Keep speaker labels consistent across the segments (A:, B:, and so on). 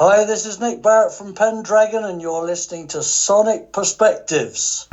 A: Hi, this is Nick Barrett from Pendragon, and you're listening to Sonic Perspectives.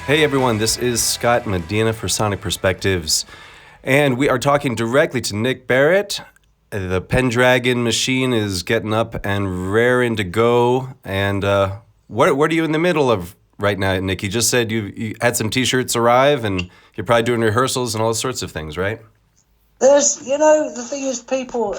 B: Hey everyone, this is Scott Medina for Sonic Perspectives, and we are talking directly to Nick Barrett. The Pendragon machine is getting up and raring to go, and what are you in the middle of right now, Nick? You just said you had some t-shirts arrive, and you're probably doing rehearsals and all sorts of things, right?
A: The thing is, people,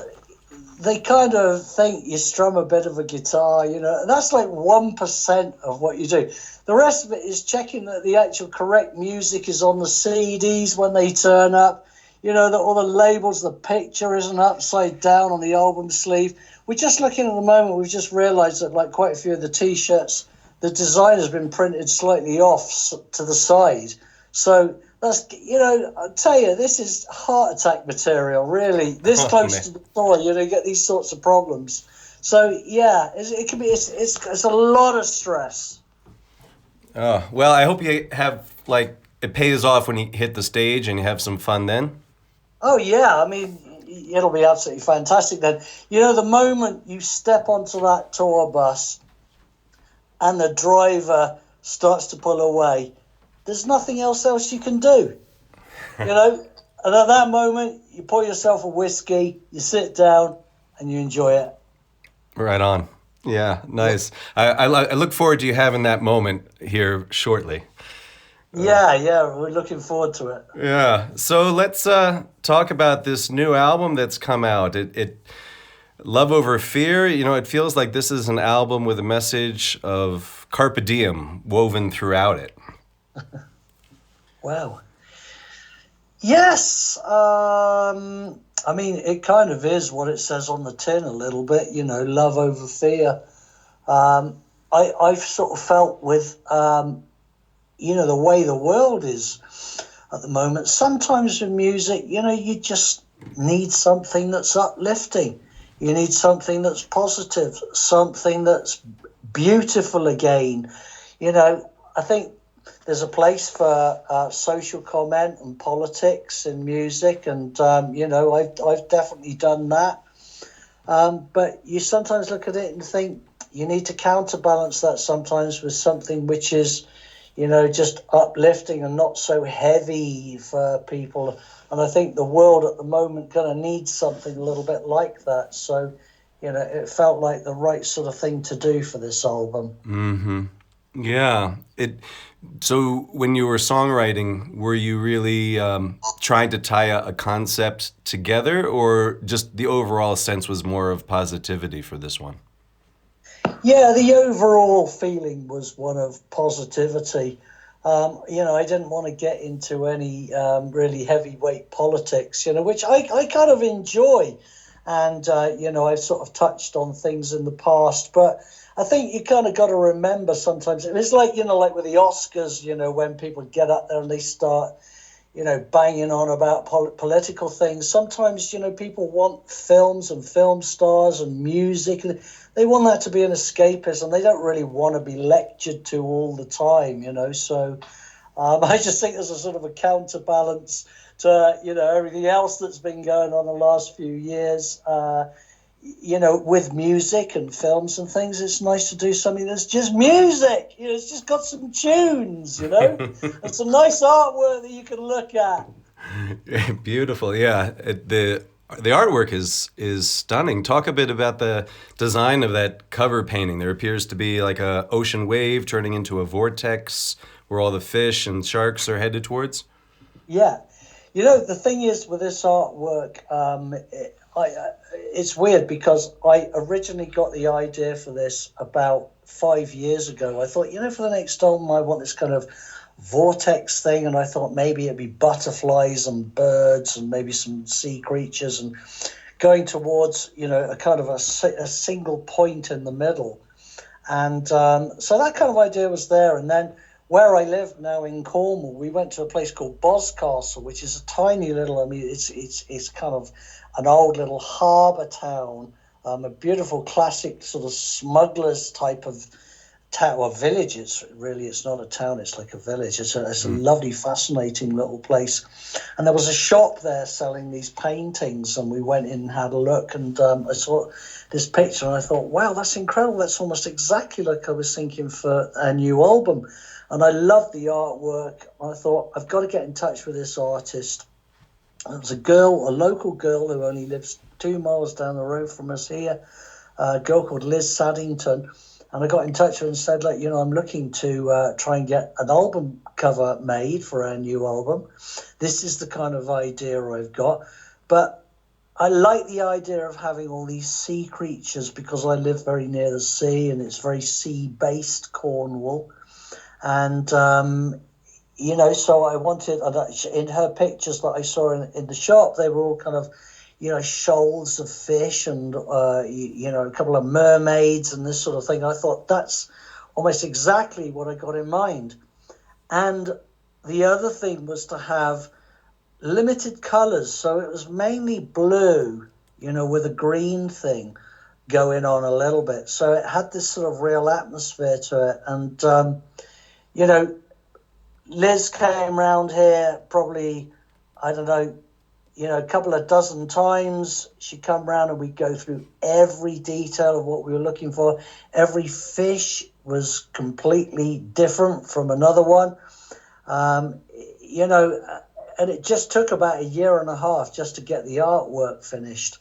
A: they kind of think you strum a bit of a guitar, and that's like 1% of what you do. The rest of it is checking that the actual correct music is on the CDs when they turn up, that all the labels, the picture isn't upside down on the album sleeve. We're just looking at the moment, we've just realized that like quite a few of the T-shirts, the design has been printed slightly off to the side. So that's, I tell you, this is heart attack material, really. This close to the door, you get these sorts of problems. So yeah, it can be, it's a lot of stress.
B: Oh, well, I hope you have, it pays off when you hit the stage and you have some fun then.
A: Oh, yeah. I mean, it'll be absolutely fantastic then. The moment you step onto that tour bus and the driver starts to pull away, there's nothing else you can do, And at that moment, you pour yourself a whiskey, you sit down, and you enjoy it.
B: Right on. Yeah, nice. I look forward to you having that moment here shortly.
A: Yeah, we're looking forward to it.
B: Yeah, so let's talk about this new album that's come out. It Love Over Fear. It feels like this is an album with a message of carpe diem woven throughout it.
A: Wow. Yes. It kind of is what it says on the tin a little bit, love over fear. I've sort of felt with, the way the world is at the moment, sometimes with music, you just need something that's uplifting. You need something that's positive, something that's beautiful again. I think there's a place for social comment and politics in music, and I've definitely done that. But you sometimes look at it and think you need to counterbalance that sometimes with something which is, just uplifting and not so heavy for people. And I think the world at the moment kind of needs something a little bit like that. So, it felt like the right sort of thing to do for this album.
B: Mm-hmm. Yeah. So when you were songwriting, were you really trying to tie a concept together, or just the overall sense was more of positivity for this one?
A: Yeah, the overall feeling was one of positivity. I didn't want to get into any really heavyweight politics, which I kind of enjoy. And, I've sort of touched on things in the past, but I think you kind of got to remember sometimes, it's like, like with the Oscars, when people get up there and they start, banging on about political things. Sometimes, people want films and film stars and music, and they want that to be an escapism. They don't really want to be lectured to all the time, So I just think there's a sort of a counterbalance to, everything else that's been going on the last few years. With music and films and things, it's nice to do something that's just music. It's just got some tunes, and some nice artwork that you can look at.
B: Beautiful, yeah. The artwork is stunning. Talk a bit about the design of that cover painting. There appears to be like a ocean wave turning into a vortex where all the fish and sharks are headed towards.
A: Yeah. The thing is with this artwork, it's weird because I originally got the idea for this about 5 years ago. I thought, for the next album, I want this kind of vortex thing, and I thought maybe it'd be butterflies and birds and maybe some sea creatures and going towards, a kind of a single point in the middle. And so that kind of idea was there. And then where I live now in Cornwall, we went to a place called Boscastle, which is a tiny little, it's kind of an old little harbour town, a beautiful classic sort of smugglers type of town or village. It's not a town, it's like a village. It's a lovely, fascinating little place. And there was a shop there selling these paintings, and we went in and had a look, and I saw this picture and I thought, wow, that's incredible. That's almost exactly like I was thinking for a new album. And I loved the artwork. I thought, I've got to get in touch with this artist. And it was a local girl who only lives 2 miles down the road from us here, a girl called Liz Saddington. And I got in touch with her and said, look, I'm looking to try and get an album cover made for our new album. This is the kind of idea I've got. But I like the idea of having all these sea creatures because I live very near the sea and it's very sea-based Cornwall. And, so I wanted, in her pictures that I saw in the shop, they were all kind of, shoals of fish and, a couple of mermaids and this sort of thing. I thought that's almost exactly what I got in mind. And the other thing was to have limited colours. So it was mainly blue, with a green thing going on a little bit. So it had this sort of real atmosphere to it. And, Liz came round here probably, I don't know, a couple of dozen times. She'd come round and we'd go through every detail of what we were looking for. Every fish was completely different from another one. And it just took about 1.5 years just to get the artwork finished.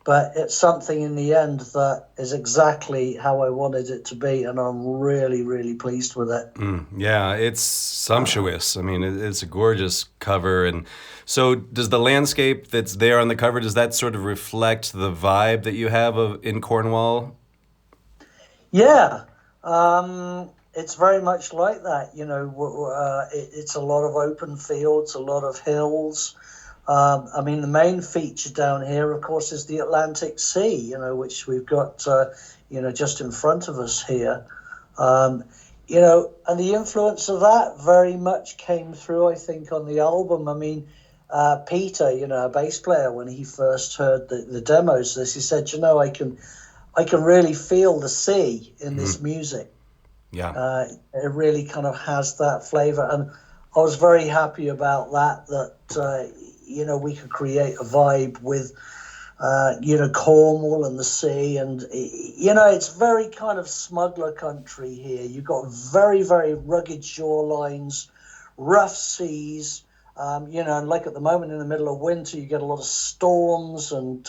A: But it's something in the end that is exactly how I wanted it to be, and I'm really, really pleased with it.
B: Yeah, it's sumptuous. I mean, it's a gorgeous cover. And so does the landscape that's there on the cover, does that sort of reflect the vibe that you have in Cornwall?
A: Yeah, it's very much like that. It's a lot of open fields, a lot of hills. The main feature down here, of course, is the Atlantic Sea, which we've got, just in front of us here. And the influence of that very much came through, I think, on the album. Peter, a bass player, when he first heard the demos, he said, I can really feel the sea in this music.
B: Yeah.
A: It really kind of has that flavor. And I was very happy about that we could create a vibe with, Cornwall and the sea. And, it's very kind of smuggler country here. You've got very, very rugged shorelines, rough seas, and like at the moment in the middle of winter, you get a lot of storms. And,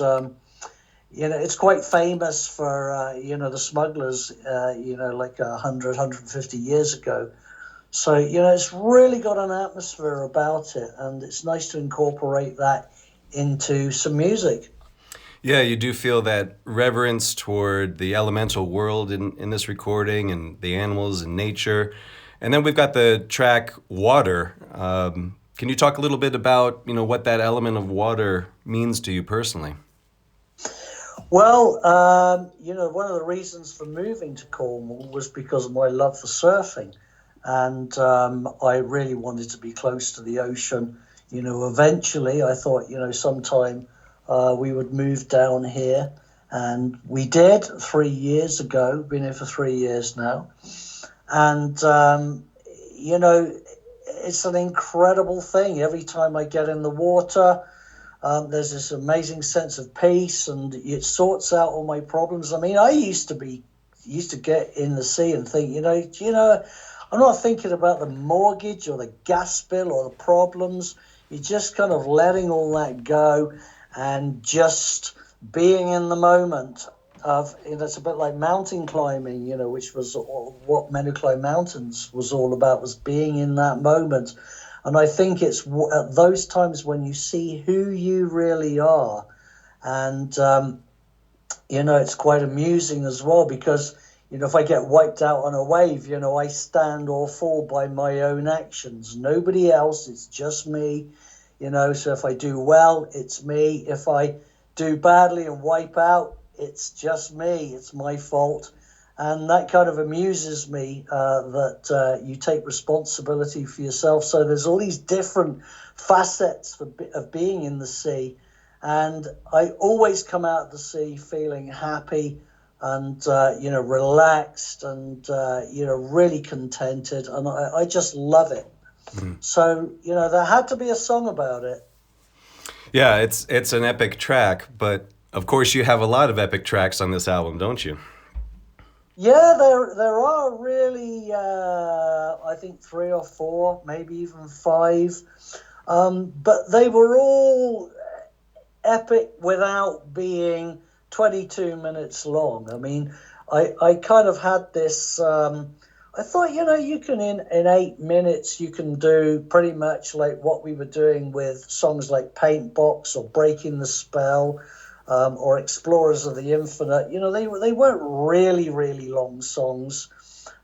A: it's quite famous for, the smugglers, like 150 years ago. So, it's really got an atmosphere about it, and it's nice to incorporate that into some music.
B: Yeah, you do feel that reverence toward the elemental world in this recording and the animals and nature. And then we've got the track Water. Can you talk a little bit about, what that element of water means to you personally?
A: Well, one of the reasons for moving to Cornwall was because of my love for surfing. And I really wanted to be close to the ocean. Eventually I thought, sometime we would move down here. And we did 3 years ago, been here for 3 years now. And, it's an incredible thing. Every time I get in the water, there's this amazing sense of peace, and it sorts out all my problems. I used to get in the sea and think, I'm not thinking about the mortgage or the gas bill or the problems. You're just kind of letting all that go and just being in the moment of, it's a bit like mountain climbing, which was what Men Who Climb Mountains was all about, was being in that moment. And I think it's at those times when you see who you really are. And, it's quite amusing as well because, if I get wiped out on a wave, I stand or fall by my own actions. Nobody else, it's just me. So if I do well, it's me. If I do badly and wipe out, it's just me, it's my fault. And that kind of amuses me, that you take responsibility for yourself. So there's all these different facets of being in the sea. And I always come out of the sea feeling happy and, relaxed and, really contented. And I just love it. Mm. So, there had to be a song about it.
B: Yeah, it's an epic track. But, of course, you have a lot of epic tracks on this album, don't you?
A: Yeah, there are really, I think 3 or 4, maybe even 5. But they were all epic without being 22 minutes long. I mean, I kind of had this, I thought, you can, in 8 minutes, you can do pretty much like what we were doing with songs like Paint Box or Breaking the Spell, or Explorers of the Infinite. They weren't really, really long songs.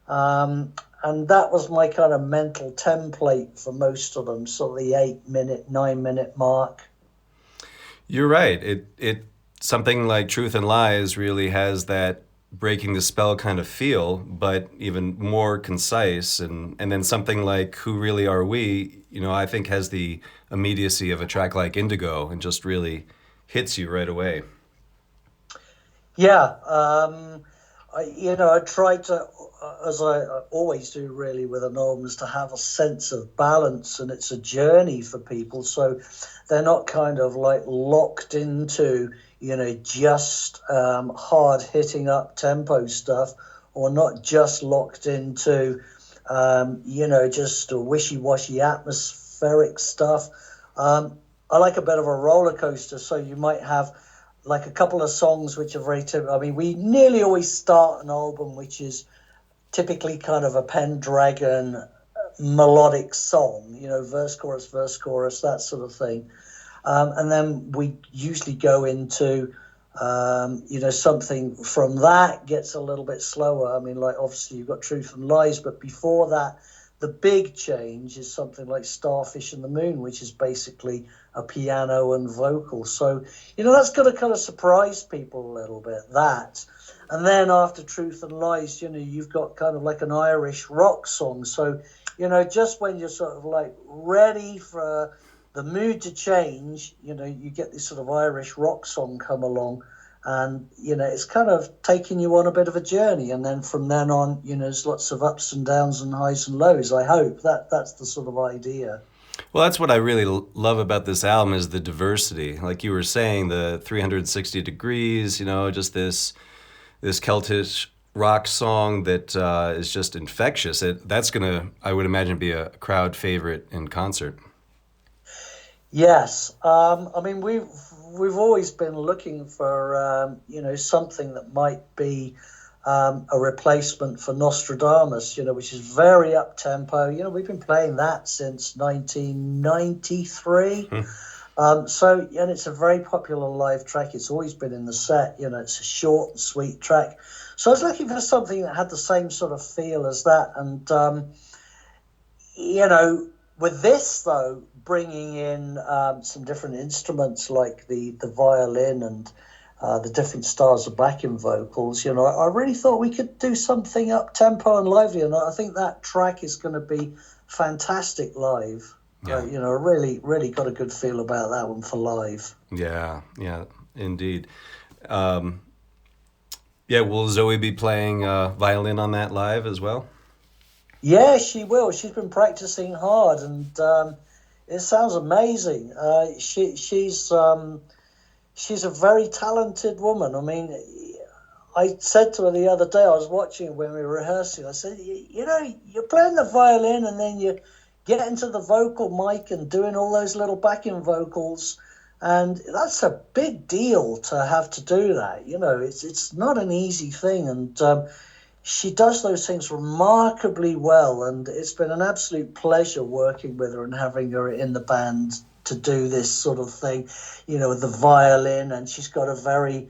A: And that was my kind of mental template for most of them, sort of the 8-minute, 9-minute mark.
B: You're right. It something like Truth and Lies really has that breaking the spell kind of feel, but even more concise. And then something like Who Really Are We, I think has the immediacy of a track like Indigo and just really hits you right away.
A: Yeah, I tried to, as I always do really with an album, is to have a sense of balance, and it's a journey for people, so they're not kind of like locked into, just hard hitting up tempo stuff, or not just locked into, just a wishy-washy atmospheric stuff. I like a bit of a roller coaster, so you might have like a couple of songs which are very typical. I mean, we nearly always start an album which is typically kind of a Pendragon melodic song, verse, chorus, that sort of thing. And then we usually go into, something from that gets a little bit slower. I mean, like obviously you've got Truth and Lies, but before that, the big change is something like Starfish and the Moon, which is basically a piano and vocal. So, that's going to kind of surprise people a little bit, that. And then after Truth and Lies, you've got kind of like an Irish rock song. So, just when you're sort of like ready for the mood to change, you get this sort of Irish rock song come along. And, it's kind of taking you on a bit of a journey. And then from then on, there's lots of ups and downs and highs and lows. I hope that's the sort of idea.
B: Well, that's what I really love about this album is the diversity. Like you were saying, the 360 degrees, just this Celtic rock song that is just infectious. That's going to, I would imagine, be a crowd favorite in concert.
A: Yes. I mean, we've always been looking for, something that might be a replacement for Nostradamus, which is very up-tempo. We've been playing that since 1993. And it's a very popular live track. It's always been in the set. It's a short and sweet track. So I was looking for something that had the same sort of feel as that. And, with this, though, bringing in some different instruments like the violin and the different styles of backing vocals, I really thought we could do something up-tempo and lively, and I think that track is going to be fantastic live. Yeah. Really, really got a good feel about that one for live.
B: Yeah, indeed. Will Zoe be playing violin on that live as well?
A: Yeah, she will. She's been practicing hard, and it sounds amazing. She's a very talented woman. I mean, I said to her the other day, I was watching when we were rehearsing, I said, you're playing the violin and then you get into the vocal mic and doing all those little backing vocals, and that's a big deal to have to do that. It's not an easy thing, and she does those things remarkably well, and it's been an absolute pleasure working with her and having her in the band to do this sort of thing, with the violin. And she's got a very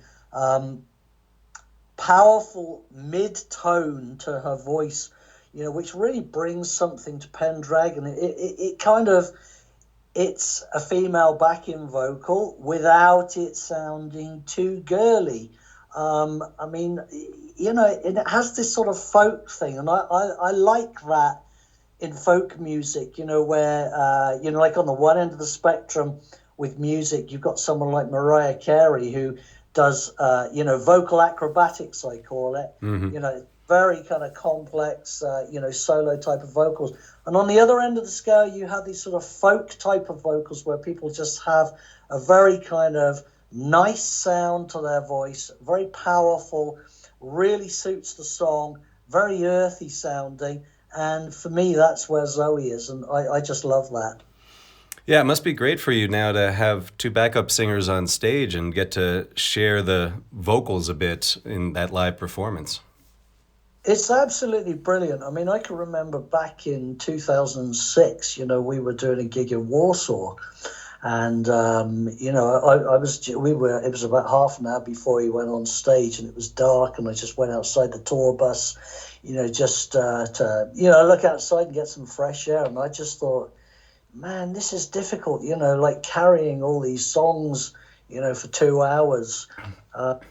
A: powerful mid-tone to her voice, which really brings something to Pendragon. It kind of it's a female backing vocal without it sounding too girly. I mean, you know, it has this sort of folk thing, and I like that in folk music, you know, where, you know, like on the one end of the spectrum with music, you've got someone like Mariah Carey who does, you know, vocal acrobatics, I call it, you know, very kind of complex, you know, solo type of vocals. And on the other end of the scale, you have these sort of folk type of vocals where people just have a very kind of nice sound to their voice, very powerful, really suits the song, very earthy sounding. And for me, that's where Zoe is. And I just love that.
B: Yeah, it must be great for you now to have two backup singers on stage and get to share the vocals a bit in that live performance.
A: It's absolutely brilliant. I mean, I can remember back in 2006, you know, we were doing a gig in Warsaw. And, you know, it was about half an hour before he went on stage, and it was dark, and I just went outside the tour bus, you know, just to, you know, look outside and get some fresh air. And I just thought, man, this is difficult, you know, like carrying all these songs, you know, for 2 hours.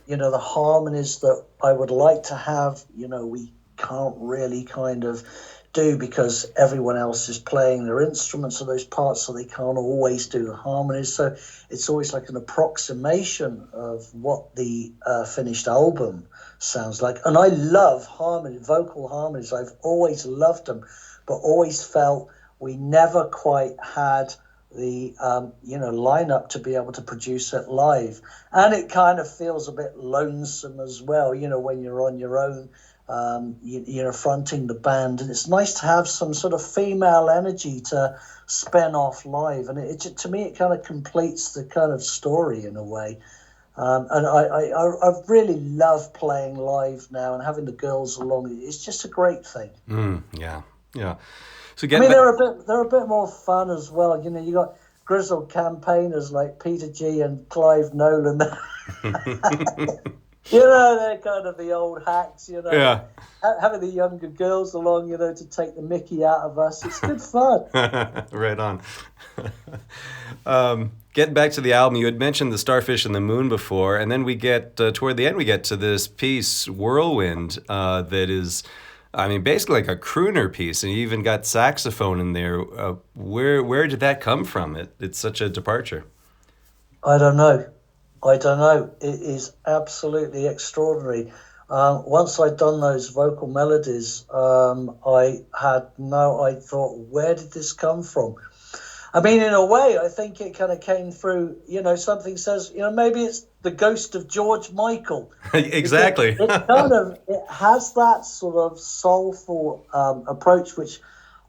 A: You know, the harmonies that I would like to have, you know, we can't really kind of do because everyone else is playing their instruments of those parts, so they can't always do the harmonies. So it's always like an approximation of what the finished album sounds like. And I love harmony, vocal harmonies. I've always loved them, but always felt we never quite had the you know, lineup to be able to produce it live. And it kind of feels a bit lonesome as well, you know, when you're on your own, you're fronting the band, and it's nice to have some sort of female energy to spin off live. And it to me, it kind of completes the kind of story in a way. And I really love playing live now, and having the girls along. It's just a great thing.
B: Yeah. So
A: I mean, they're a bit more fun as well. You know, you got grizzled campaigners like Peter G and Clive Nolan. You know, they're kind of the old hacks, you know.
B: Yeah.
A: Having the younger girls along, you know, to take the mickey out of us. It's good fun.
B: Right on. Getting back to the album, you had mentioned the Starfish and the Moon before, and then we get, toward the end, we get to this piece, Whirlwind, that is, I mean, basically like a crooner piece, and you even got saxophone in there. Where did that come from? It's such a departure.
A: I don't know. It is absolutely extraordinary. Once I'd done those vocal melodies, I thought, where did this come from? I mean, in a way, I think it kind of came through, you know, something says, you know, maybe it's the ghost of George Michael.
B: Exactly.
A: It has that sort of soulful approach, which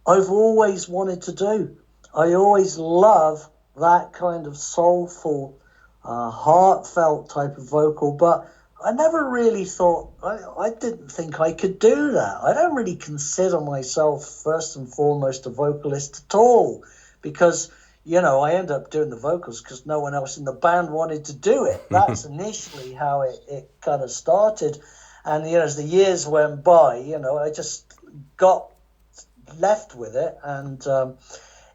A: I've always wanted to do. I always love that kind of soulful, heartfelt type of vocal, but I never really thought, I didn't think I could do that. I don't really consider myself first and foremost a vocalist at all, because, you know, I end up doing the vocals because no one else in the band wanted to do it. That's initially how it kind of started. And, you know, as the years went by, you know, I just got left with it. And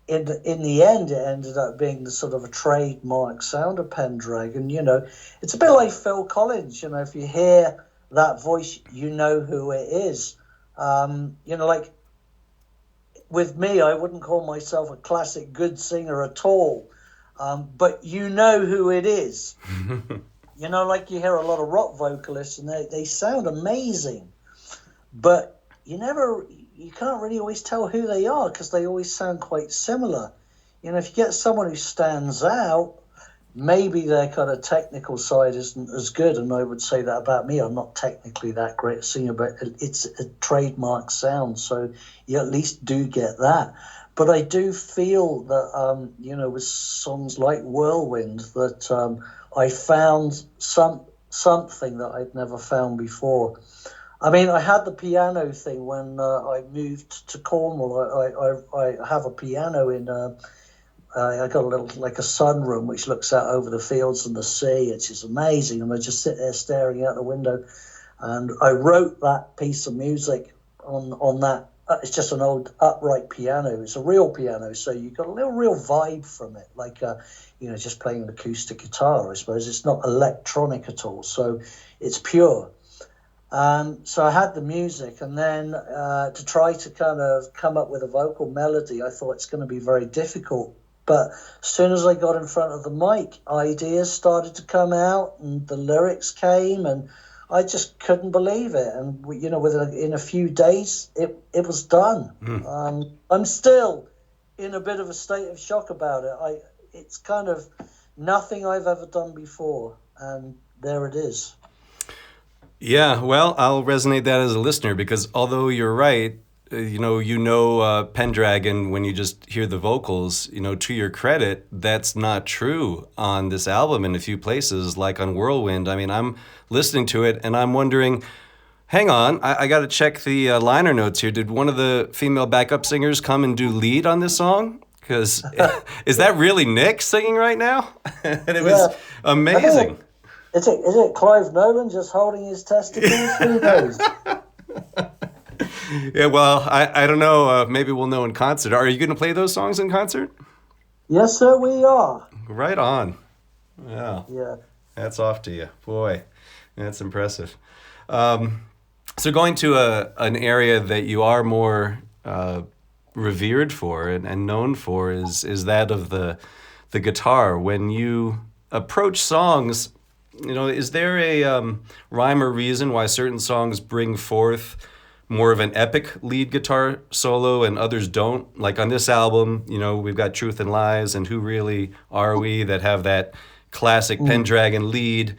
A: in the end, it ended up being the sort of a trademark sound of Pendragon. You know, it's a bit like Phil Collins. You know, if you hear that voice, you know who it is. You know, like with me, I wouldn't call myself a classic good singer at all, but you know who it is. You know, like you hear a lot of rock vocalists, and they sound amazing, but you can't really always tell who they are because they always sound quite similar. You know, if you get someone who stands out, maybe their kind of technical side isn't as good, and I would say that about me. I'm not technically that great a singer, but it's a trademark sound, so you at least do get that. But I do feel that, you know, with songs like Whirlwind, that I found something that I'd never found before. I mean, I had the piano thing when I moved to Cornwall. I have a piano in... I got a little, like a sunroom, which looks out over the fields and the sea. It's just amazing. And I just sit there staring out the window. And I wrote that piece of music on that it's just an old upright piano. It's a real piano, so you got a little real vibe from it, like just playing an acoustic guitar, I suppose. It's not electronic at all, so it's pure. So I had the music, and then to try to kind of come up with a vocal melody, I thought it's going to be very difficult. But as soon as I got in front of the mic, ideas started to come out, and the lyrics came, and I just couldn't believe it. And in a few days, it was done. I'm still in a bit of a state of shock about it. It's kind of nothing I've ever done before, and there it is.
B: Yeah, well, I'll resonate that as a listener, because although you're right, Pendragon, when you just hear the vocals, to your credit, that's not true on this album in a few places, like on Whirlwind. I mean, I'm listening to it and I'm wondering, hang on, I got to check the liner notes here. Did one of the female backup singers come and do lead on this song? Because is that really Nick singing right now? And it was amazing.
A: Is it Clive Nolan just holding his testicles? Who knows?
B: Yeah, well, I don't know. Maybe we'll know in concert. Are you going to play those songs in concert?
A: Yes, sir, we are.
B: Right on. Yeah.
A: Yeah.
B: That's off to you. Boy, that's impressive. So going to an area that you are more revered for and known for is that of the guitar. When you approach songs, is there a rhyme or reason why certain songs bring forth more of an epic lead guitar solo and others don't? Like on this album, we've got Truth and Lies and Who Really Are We that have that classic Pendragon lead.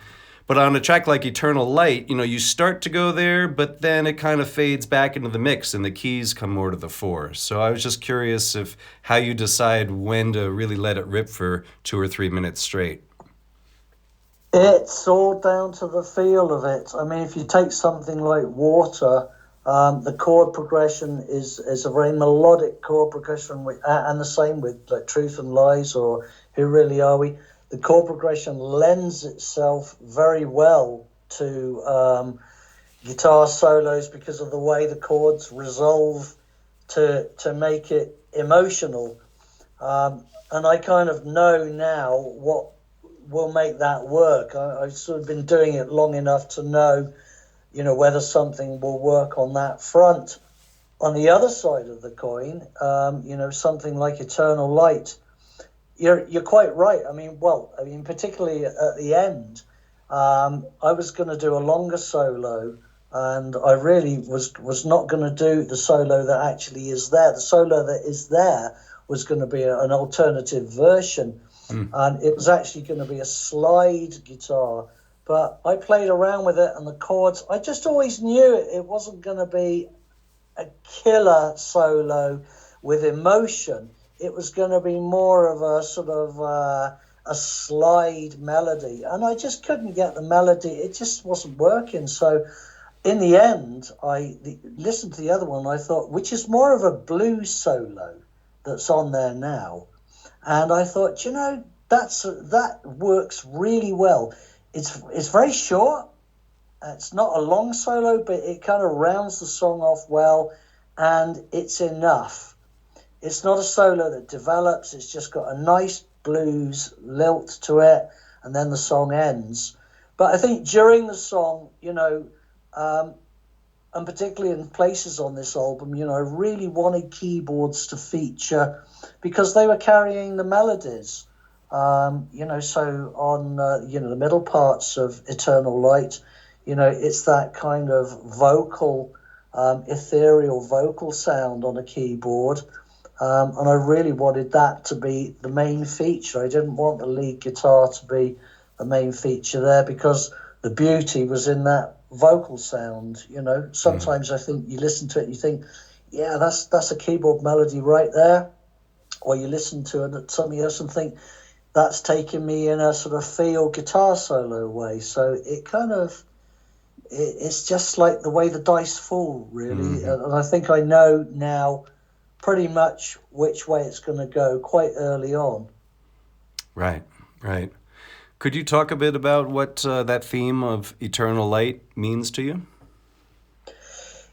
B: But on a track like Eternal Light, you start to go there, but then it kind of fades back into the mix and the keys come more to the fore. So I was just curious how you decide when to really let it rip for 2 or 3 minutes straight.
A: It's all down to the feel of it. I mean, if you take something like Water, the chord progression is a very melodic chord progression, and the same with like Truth and Lies or Who Really Are We. The chord progression lends itself very well to guitar solos because of the way the chords resolve to make it emotional. And I kind of know now what will make that work. I've sort of been doing it long enough to know, whether something will work on that front. On the other side of the coin, something like Eternal Light, you're quite right. I mean, particularly at the end, I was going to do a longer solo, and I really was not going to do the solo that actually is there. The solo that is there was going to be an alternative version, and it was actually going to be a slide guitar. But I played around with it, and the chords, I just always knew it wasn't going to be a killer solo with emotion. It was going to be more of a sort of a slide melody. And I just couldn't get the melody. It just wasn't working. So in the end, I listened to the other one. I thought, which is more of a blues solo that's on there now. And I thought, that works really well. It's very short. It's not a long solo, but it kind of rounds the song off well, and it's enough. It's not a solo that develops. It's just got a nice blues lilt to it, and then the song ends. But I think during the song, and particularly in places on this album, I really wanted keyboards to feature because they were carrying the melodies. So on, the middle parts of Eternal Light, it's that kind of vocal, ethereal vocal sound on a keyboard. And I really wanted that to be the main feature. I didn't want the lead guitar to be the main feature there because the beauty was in that vocal sound. Sometimes I think you listen to it and you think, yeah, that's a keyboard melody right there. Or you listen to it at something else and think, that's taking me in a sort of feel guitar solo way. So it kind of, it's just like the way the dice fall, really. And I think I know now pretty much which way it's going to go quite early on.
B: Right. Could you talk a bit about what that theme of Eternal Light means to you?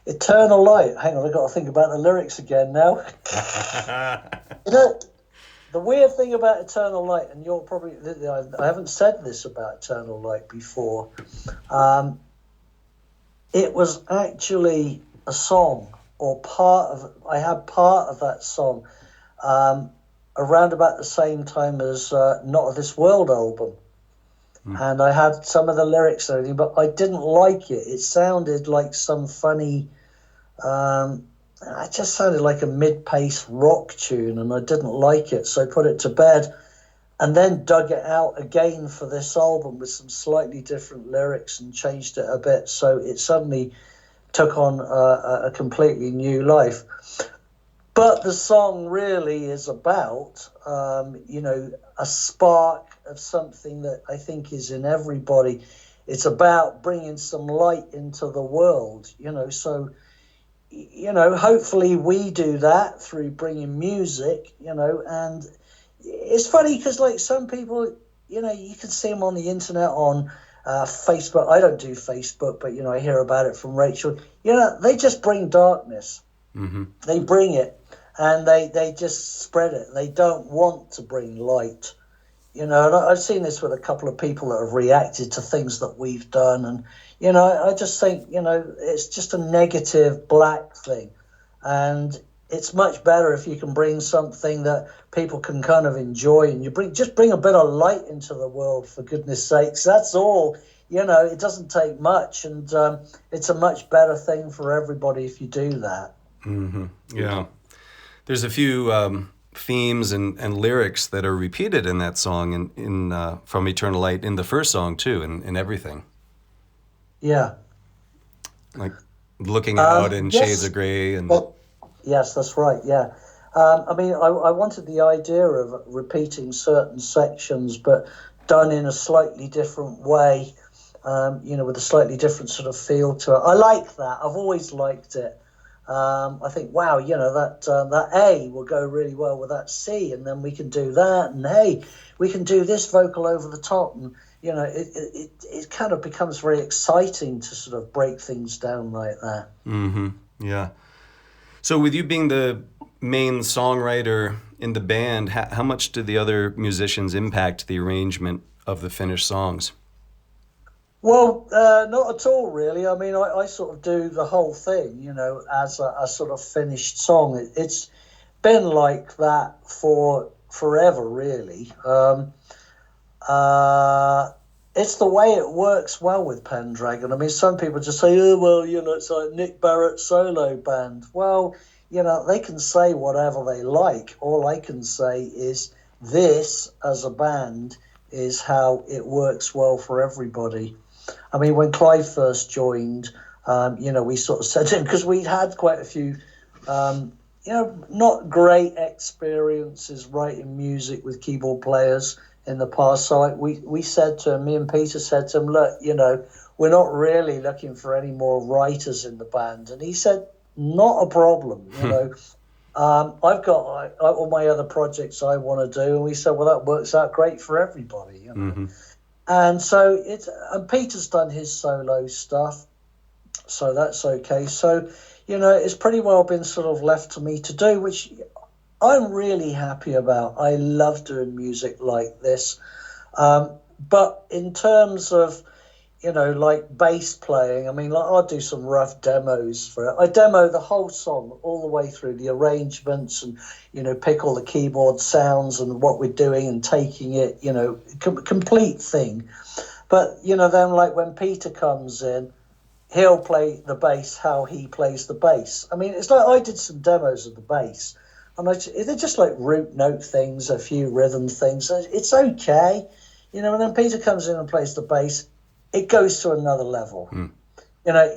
A: Eternal Light. Hang on, I've got to think about the lyrics again now. You know, the weird thing about Eternal Light, and you're probably, I haven't said this about Eternal Light before. It was actually a song, or I had part of that song around about the same time as Not of This World album. And I had some of the lyrics and everything, but I didn't like it. It sounded like some funny, it just sounded like a mid-paced rock tune, and I didn't like it. So I put it to bed and then dug it out again for this album with some slightly different lyrics and changed it a bit. So it suddenly took on a completely new life. But the song really is about, a spark of something that I think is in everybody. It's about bringing some light into the world, so, hopefully we do that through bringing music, and it's funny because, like, some people, you can see them on the internet, on Facebook. I don't do Facebook, but, I hear about it from Rachel. They just bring darkness. Mm-hmm. They bring it, and they just spread it. They don't want to bring light. And I've seen this with a couple of people that have reacted to things that we've done. And, I just think, it's just a negative black thing. And it's much better if you can bring something that people can kind of enjoy, and you just bring a bit of light into the world, for goodness sakes. That's all. It doesn't take much, and it's a much better thing for everybody if you do that.
B: Mm-hmm. Yeah. There's a few themes and lyrics that are repeated in that song in From Eternal Light, in the first song too, and everything.
A: Yeah.
B: Like looking out in
A: yes.
B: shades of grey. And
A: yes, that's right, yeah. I wanted the idea of repeating certain sections, but done in a slightly different way, with a slightly different sort of feel to it. I like that. I've always liked it. I think, wow, that A will go really well with that C, and then we can do that, and hey, we can do this vocal over the top, and it kind of becomes very exciting to sort of break things down like that.
B: Mm-hmm. Yeah. So with you being the main songwriter in the band, how much do the other musicians impact the arrangement of the finished songs?
A: Well, not at all, really. I mean, I sort of do the whole thing, as a sort of finished song. It's been like that for forever, really. It's the way it works well with Pendragon. I mean, some people just say, oh, well, it's like Nick Barrett solo band. Well, they can say whatever they like. All I can say is this, as a band, is how it works well for everybody. I mean, when Clive first joined, we sort of said to him, because we'd had quite a few, not great experiences writing music with keyboard players in the past. So we said to him, me and Peter said to him, look, we're not really looking for any more writers in the band. And he said, not a problem, I've got all my other projects I want to do. And we said, well, that works out great for everybody,
B: Mm-hmm.
A: And so and Peter's done his solo stuff, so that's okay. So, it's pretty well been sort of left to me to do, which I'm really happy about. I love doing music like this. But in terms of, like bass playing, I mean, I'll do some rough demos for it. I demo the whole song all the way through, the arrangements, and, pick all the keyboard sounds and what we're doing and taking it, complete thing. But, then, like, when Peter comes in, he'll play the bass how he plays the bass. I mean, it's like I did some demos of the bass, and they're just like root note things, a few rhythm things. It's okay, and then Peter comes in and plays the bass. It goes to another level.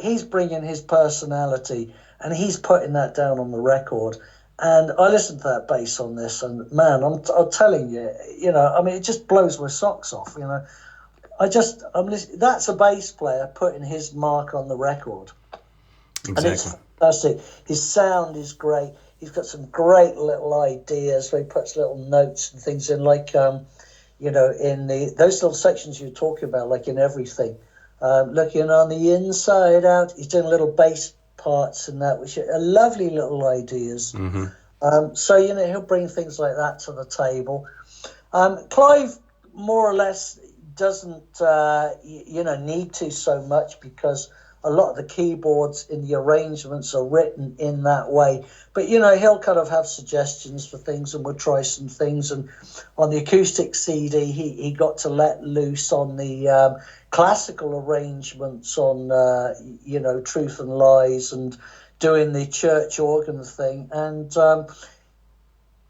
A: He's bringing his personality, and he's putting that down on the record. And I listened to that bass on this, and man, I'm telling you, it just blows my socks off. That's a bass player putting his mark on the record.
B: Exactly.
A: And it's fantastic. His sound is great. He's got some great little ideas where he puts little notes and things in, like, in those little sections you're talking about, like in Everything. Looking on the inside out, he's doing a little bass parts in that, which are lovely little ideas. So, he'll bring things like that to the table. Clive, more or less, doesn't, need to so much, because a lot of the keyboards in the arrangements are written in that way. But, he'll kind of have suggestions for things, and we'll try some things. And on the acoustic CD, he got to let loose on the classical arrangements on, Truth and Lies, and doing the church organ thing. And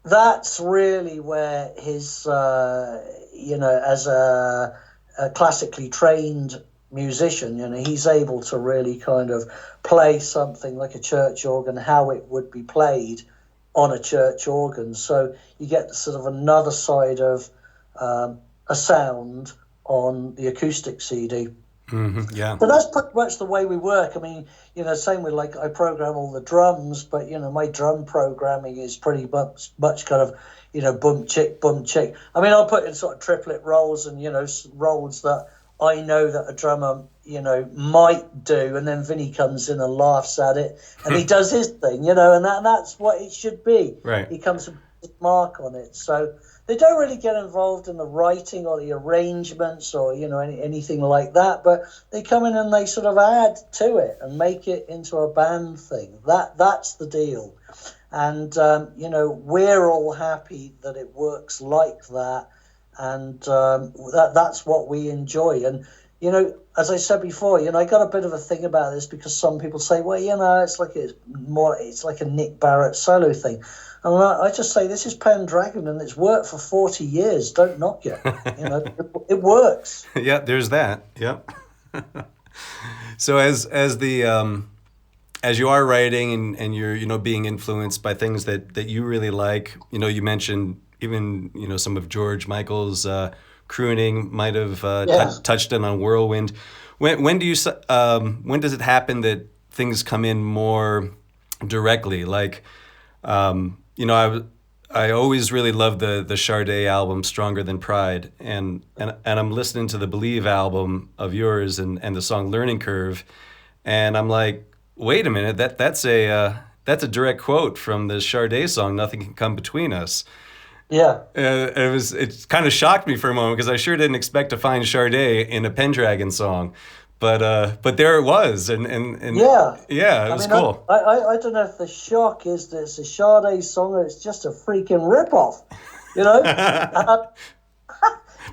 A: that's really where his, as a classically trained musician, he's able to really kind of play something like a church organ, how it would be played on a church organ. So you get sort of another side of a sound on the acoustic CD.
B: Yeah.
A: But that's pretty much the way we work. I mean, same with, like, I program all the drums, but, my drum programming is pretty much kind of, boom, chick, boom, chick. I mean, I'll put in sort of triplet rolls and, rolls that I know that a drummer, might do, and then Vinny comes in and laughs at it, and he does his thing, and that's what it should be.
B: Right.
A: He comes with his mark on it. So they don't really get involved in the writing or the arrangements or, anything like that, but they come in and they sort of add to it and make it into a band thing. That's the deal. And, we're all happy that it works like that. And that's what we enjoy. And, as I said before, I got a bit of a thing about this, because some people say, well, it's like a Nick Barrett solo thing. And I just say, this is Pendragon, and it's worked for 40 years. Don't knock it. It works.
B: Yeah, there's that. Yep. So as you are writing and you're, being influenced by things that you really like, you mentioned even, some of George Michael's crooning might have touched in on Whirlwind. When does it happen that things come in more directly? Like, I always really loved the Sade album, Stronger Than Pride, and I'm listening to the Believe album of yours and the song Learning Curve, and I'm like, wait a minute, that's a direct quote from the Sade song, Nothing Can Come Between Us.
A: Yeah.
B: It kind of shocked me for a moment, because I sure didn't expect to find Sade in a Pendragon song. But there it was, and it was cool.
A: I don't know if the shock is that it's a Sade song or it's just a freaking ripoff,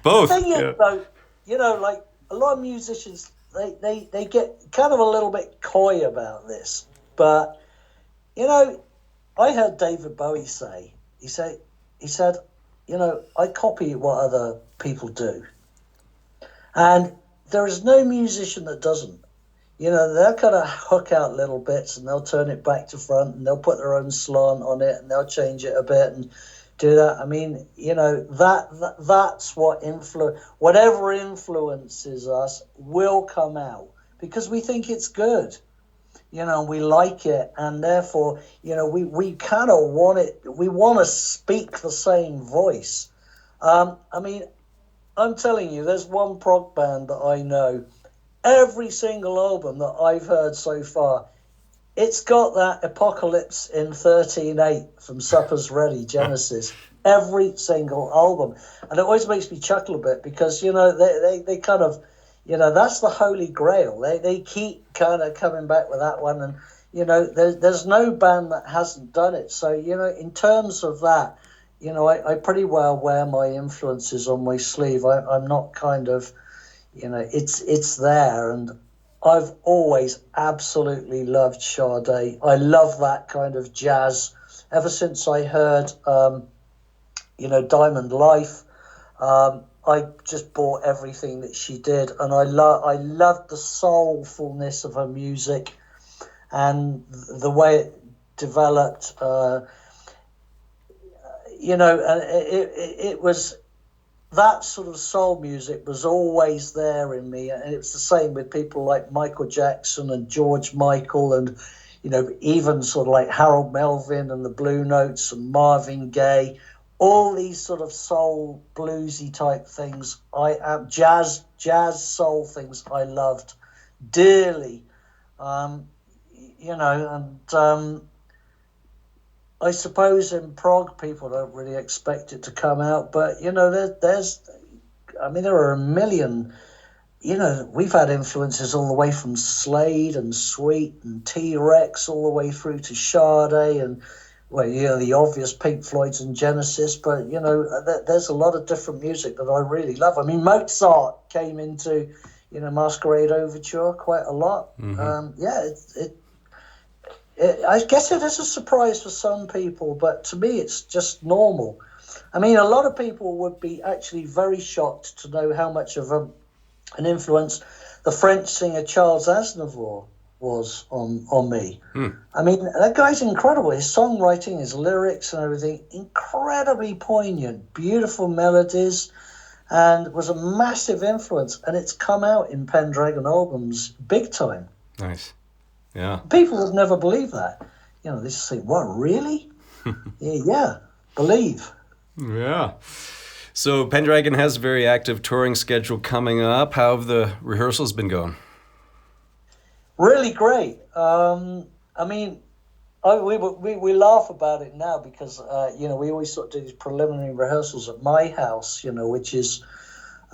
B: Both.
A: The thing is, though, like a lot of musicians, they get kind of a little bit coy about this. But I heard David Bowie say, he said, I copy what other people do, and there is no musician that doesn't. They'll kind of hook out little bits, and they'll turn it back to front, and they'll put their own slant on it, and they'll change it a bit and do that. I mean, that's what whatever influences us will come out, because we think it's good. We like it, and therefore, we kind of want it. We want to speak the same voice. I mean, I'm telling you, there's one prog band that I know. Every single album that I've heard so far, it's got that Apocalypse in 13/8 from Supper's Ready, Genesis. Every single album. And it always makes me chuckle a bit, because, they kind of, that's the holy grail. They keep kind of coming back with that one. And, there's no band that hasn't done it. So, in terms of that, I pretty well wear my influences on my sleeve. I'm not kind of, it's there. And I've always absolutely loved Sade. I love that kind of jazz. Ever since I heard, Diamond Life, I just bought everything that she did. And I loved the soulfulness of her music and the way it developed. And it was that sort of soul music was always there in me, and it was the same with people like Michael Jackson and George Michael, and even sort of like Harold Melvin and the Blue Notes and Marvin Gaye, all these sort of soul bluesy type things. Jazz soul things I loved dearly. and I suppose in prog people don't really expect it to come out, but there are a million. We've had influences all the way from Slade and Sweet and T-Rex all the way through to Sade and, the obvious Pink Floyd's and Genesis. But, there's a lot of different music that I really love. I mean, Mozart came into, Masquerade Overture quite a lot.
B: Mm-hmm.
A: I guess it is a surprise for some people, but to me it's just normal. I mean, a lot of people would be actually very shocked to know how much of an influence the French singer Charles Aznavour was on me. I mean, that guy's incredible. His songwriting, his lyrics and everything, incredibly poignant, beautiful melodies, and was a massive influence. And it's come out in Pendragon albums big time.
B: Nice. Yeah.
A: People would never believe that. They just think, what, really? yeah, believe.
B: Yeah. So Pendragon has a very active touring schedule coming up. How have the rehearsals been going?
A: Really great. We laugh about it now because we always sort of do these preliminary rehearsals at my house, which is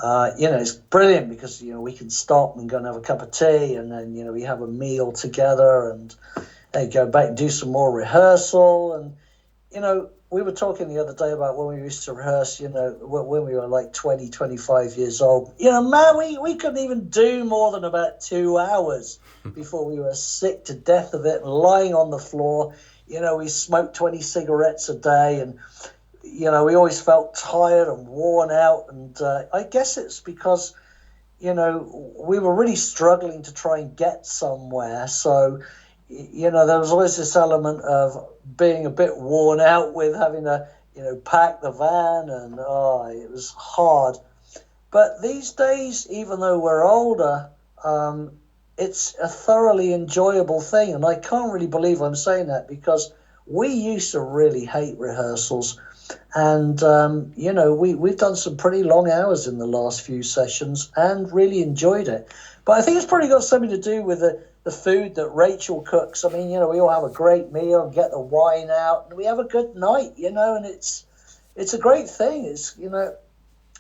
A: it's brilliant because we can stop and go and have a cup of tea, and then we have a meal together, and then go back and do some more rehearsal. And we were talking the other day about when we used to rehearse, when we were like 20, 25 years old. Man, we couldn't even do more than about 2 hours before we were sick to death of it and lying on the floor. We smoked 20 cigarettes a day, and, we always felt tired and worn out. And I guess it's because, we were really struggling to try and get somewhere. So, there was always this element of being a bit worn out with having to, pack the van, and it was hard. But these days, even though we're older, it's a thoroughly enjoyable thing. And I can't really believe I'm saying that because we used to really hate rehearsals. And, we've done some pretty long hours in the last few sessions and really enjoyed it. But I think it's probably got something to do with the food that Rachel cooks. I mean, we all have a great meal and get the wine out and we have a good night, and it's a great thing. It's,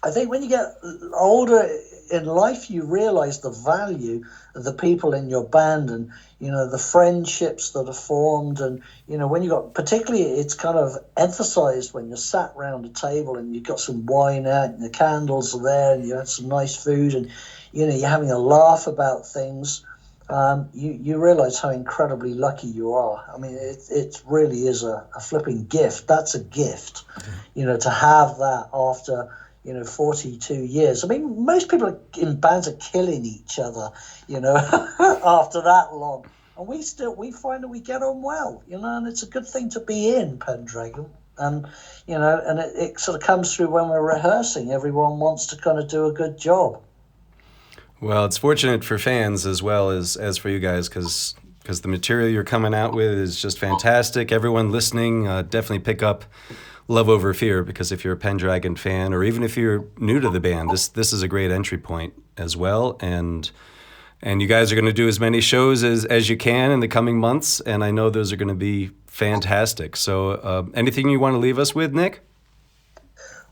A: I think when you get older in life, you realize the value of the people in your band and, the friendships that are formed. And, when you got, particularly it's kind of emphasized when you're sat around a table and you've got some wine out and the candles are there and you had some nice food and, you're having a laugh about things. You realize how incredibly lucky you are. I mean, it really is a flipping gift. That's a gift, to have that after, 42 years. I mean, most people in bands are killing each other, after that long. And we find that we get on well, and it's a good thing to be in Pendragon. And, and it sort of comes through when we're rehearsing. Everyone wants to kind of do a good job.
B: Well, it's fortunate for fans as well as for you guys because the material you're coming out with is just fantastic. Everyone listening, definitely pick up Love Over Fear, because if you're a Pendragon fan or even if you're new to the band, this is a great entry point as well. And you guys are going to do as many shows as you can in the coming months, and I know those are going to be fantastic. So anything you want to leave us with, Nick?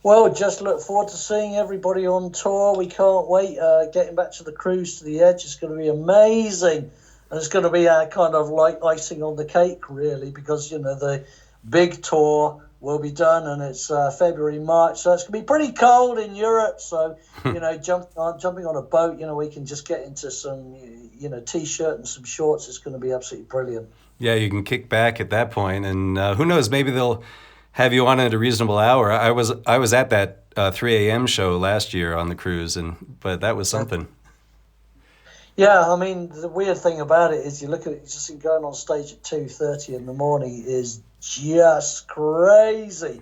A: Well, just look forward to seeing everybody on tour. We can't wait. Getting back to the Cruise to the Edge is going to be amazing. And it's going to be kind of like icing on the cake, really, because, the big tour will be done and it's February, March. So it's going to be pretty cold in Europe. So, jumping on a boat, we can just get into some, T-shirt and some shorts. It's going to be absolutely brilliant.
B: Yeah, you can kick back at that point. And who knows, maybe they'll have you on at a reasonable hour. I was at that 3 a.m. show last year on the cruise, but that was something.
A: Yeah, I mean, the weird thing about it is you look at it, just going on stage at 2:30 in the morning is just crazy.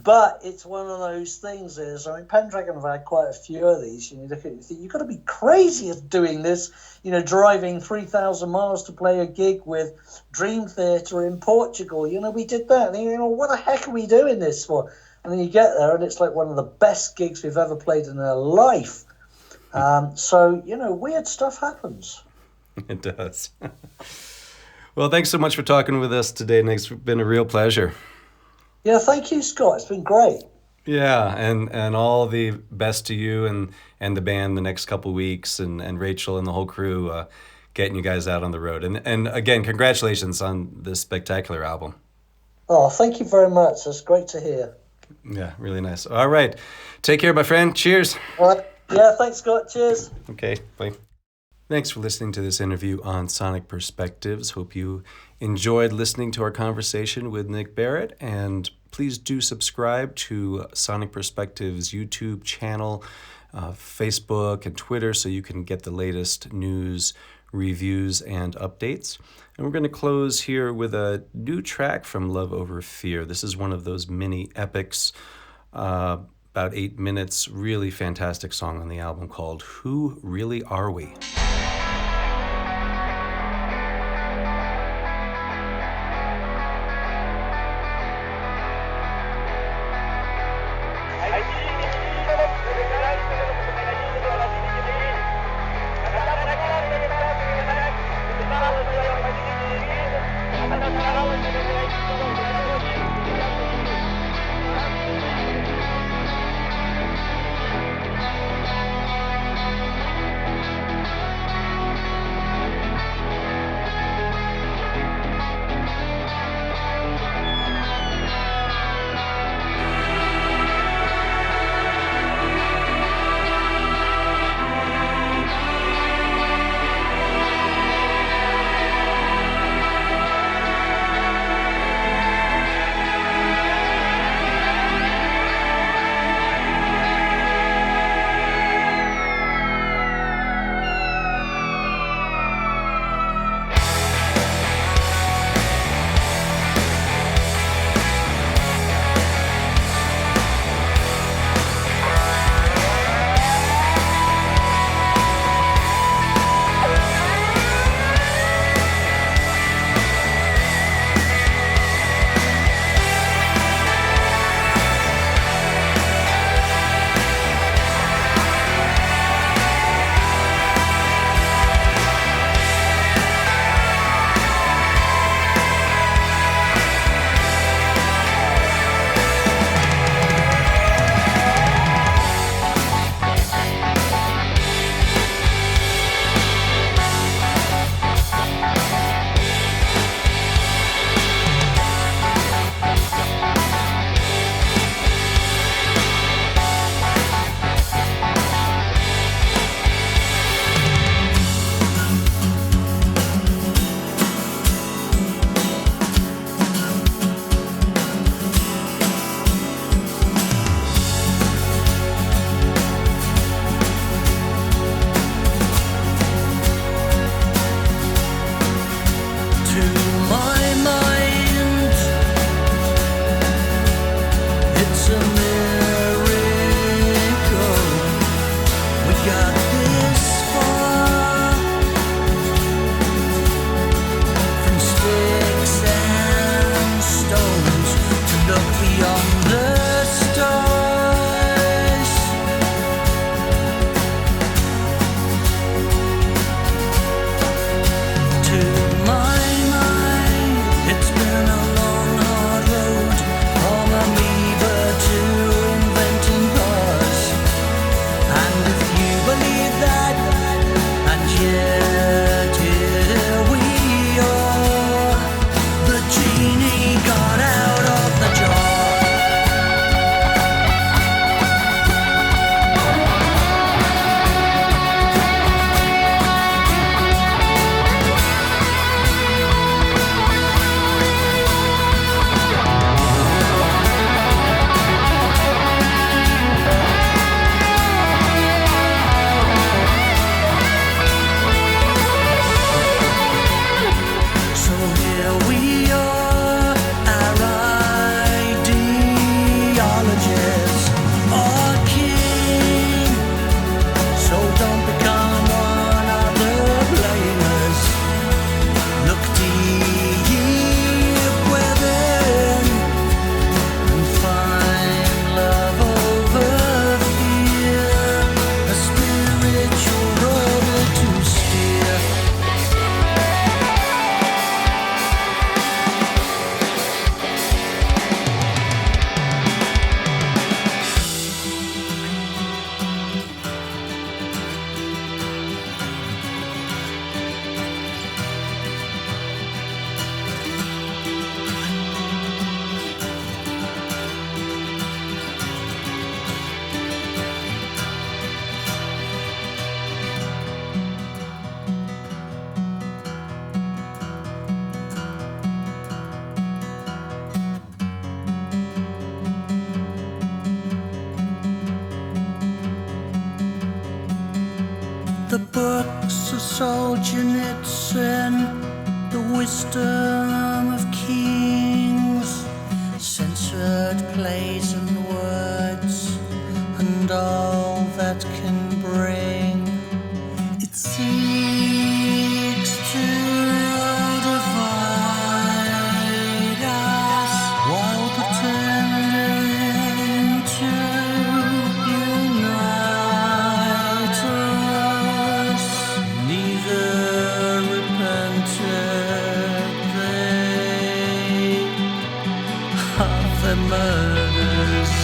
A: But it's one of those things Pendragon have had quite a few of these. You look at it and think, you've got to be crazy at doing this, driving 3,000 miles to play a gig with Dream Theater in Portugal. We did that. And what the heck are we doing this for? And then you get there and it's like one of the best gigs we've ever played in our life. So, weird stuff happens.
B: It does. Well, thanks so much for talking with us today, Nick. It's been a real pleasure.
A: Yeah, thank you, Scott. It's been great.
B: Yeah, and all the best to you and the band the next couple weeks, and Rachel and the whole crew getting you guys out on the road. And again, congratulations on this spectacular album.
A: Oh, thank you very much. That's great to hear.
B: Yeah, really nice. All right. Take care, my friend. Cheers.
A: All right. Yeah, thanks, Scott. Cheers.
B: Okay, bye. Thanks for listening to this interview on Sonic Perspectives. Hope you enjoyed listening to our conversation with Nick Barrett, and please do subscribe to Sonic Perspectives YouTube channel, Facebook, and Twitter so you can get the latest news, reviews, and updates. And we're going to close here with a new track from Love Over Fear. This is one of those mini epics, about 8 minutes, really fantastic song on the album called Who Really Are We?
C: the books of Solzhenitsyn, the wisdom of kings, censored plays and words, and all that can bring. It seeks to divide us while pretending to unite us. Neither repented they of their murders.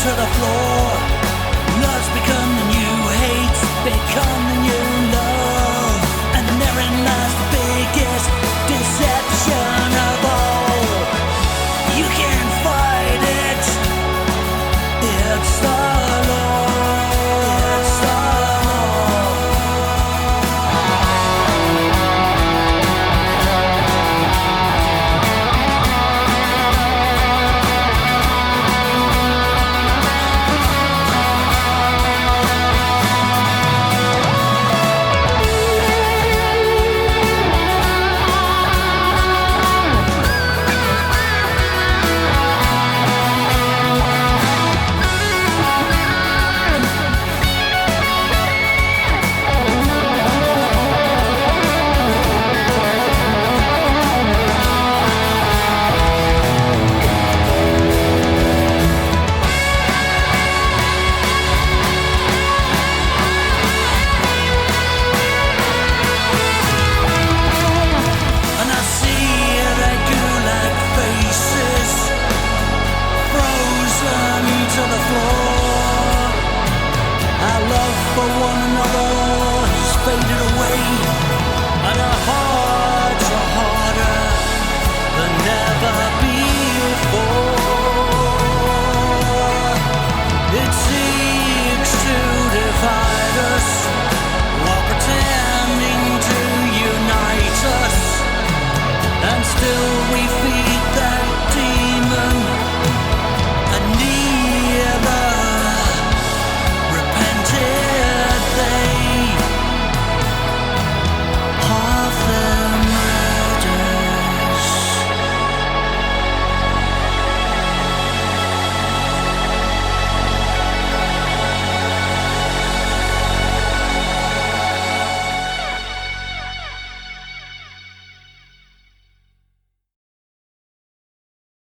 C: To the floor, love's become the new hate, become the